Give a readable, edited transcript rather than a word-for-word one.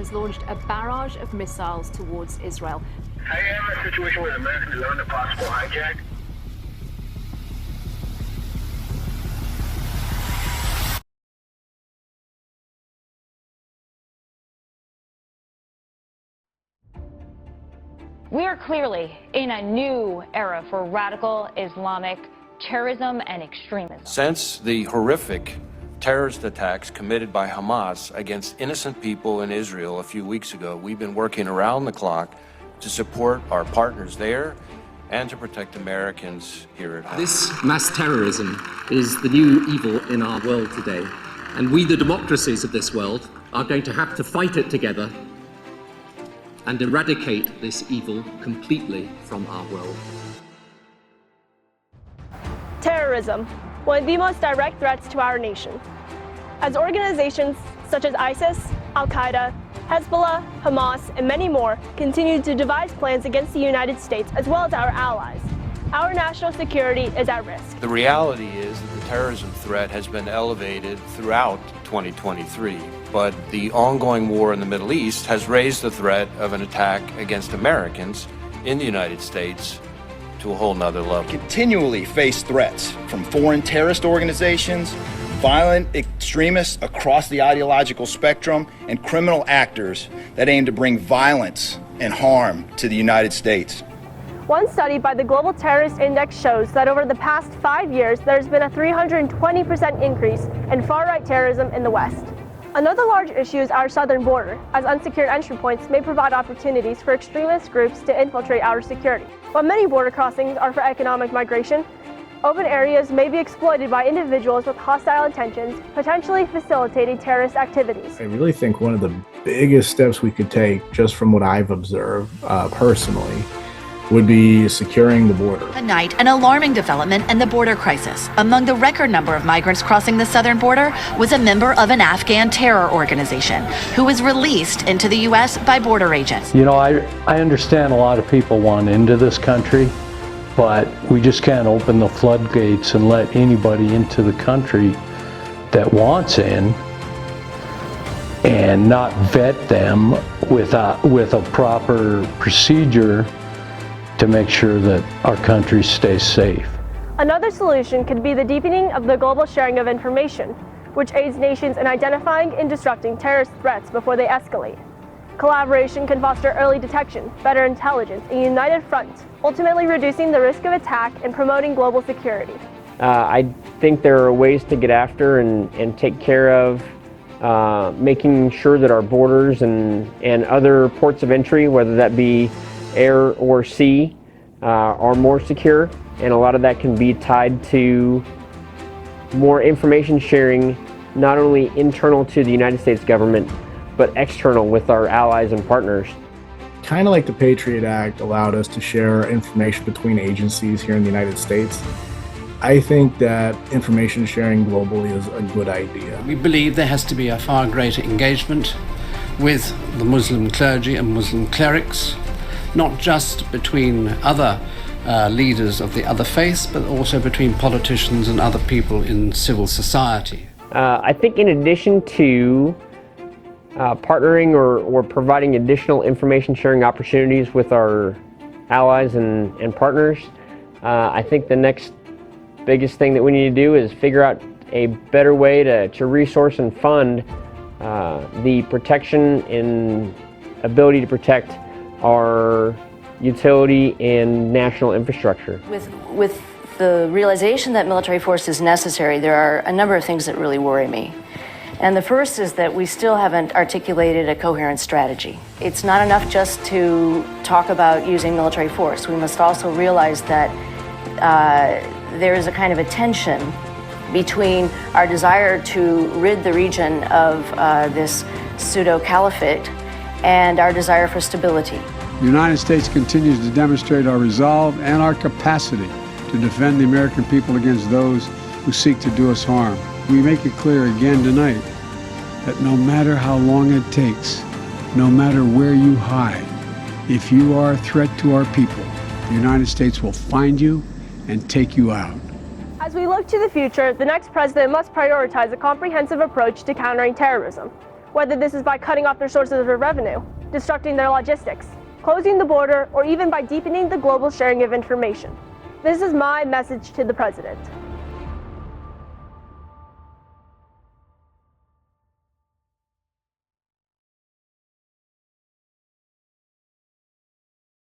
has launched a barrage of missiles towards Israel. I am a situation where America is under possible hijack. We are clearly in a new era for radical Islamic terrorism and extremism. Since the horrific terrorist attacks committed by Hamas against innocent people in Israel a few weeks ago, we've been working around the clock to support our partners there and to protect Americans here at home. This mass terrorism is the new evil in our world today, and we, the democracies of this world, are going to have to fight it together and eradicate this evil completely from our world. Terrorism, one of the most direct threats to our nation. As organizations such as ISIS, Al-Qaeda, Hezbollah, Hamas, and many more continue to devise plans against the United States as well as our allies, our national security is at risk. The reality is that the terrorism threat has been elevated throughout 2023, but the ongoing war in the Middle East has raised the threat of an attack against Americans in the United States to a whole nother level. Continually face threats from foreign terrorist organizations, violent extremists across the ideological spectrum, and criminal actors that aim to bring violence and harm to the United States. One study by the Global Terrorist Index shows that over the past 5 years, there's been a 320% increase in far-right terrorism in the West. Another large issue is our southern border, as unsecured entry points may provide opportunities for extremist groups to infiltrate our security. While many border crossings are for economic migration, open areas may be exploited by individuals with hostile intentions, potentially facilitating terrorist activities. I really think one of the biggest steps we could take, just from what I've observed personally, would be securing the border. Tonight, an alarming development in the border crisis. Among the record number of migrants crossing the southern border was a member of an Afghan terror organization who was released into the U.S. by border agents. You know, I understand a lot of people want into this country, but we just can't open the floodgates and let anybody into the country that wants in and not vet them with a proper procedure to make sure that our country stays safe. Another solution could be the deepening of the global sharing of information, which aids nations in identifying and disrupting terrorist threats before they escalate. Collaboration can foster early detection, better intelligence, and a united front, ultimately reducing the risk of attack and promoting global security. I think there are ways to get after and take care of making sure that our borders and other ports of entry, whether that be air or sea, are more secure, and a lot of that can be tied to more information sharing, not only internal to the United States government, but external with our allies and partners. Kind of like the Patriot Act allowed us to share information between agencies here in the United States, I think that information sharing globally is a good idea. We believe there has to be a far greater engagement with the Muslim clergy and Muslim clerics, not just between other leaders of the other faiths, but also between politicians and other people in civil society. I think in addition to partnering or providing additional information sharing opportunities with our allies and partners, I think the next biggest thing that we need to do is figure out a better way to resource and fund the protection and ability to protect our utility and national infrastructure. With the realization that military force is necessary, there are a number of things that really worry me. And the first is that we still haven't articulated a coherent strategy. It's not enough just to talk about using military force. We must also realize that there is a kind of a tension between our desire to rid the region of this pseudo-caliphate and our desire for stability. The United States continues to demonstrate our resolve and our capacity to defend the American people against those who seek to do us harm. We make it clear again tonight that no matter how long it takes, no matter where you hide, if you are a threat to our people, the United States will find you and take you out. As we look to the future, the next president must prioritize a comprehensive approach to countering terrorism. whether this is by cutting off their sources of revenue, disrupting their logistics, closing the border, or even by deepening the global sharing of information. This is my message to the president.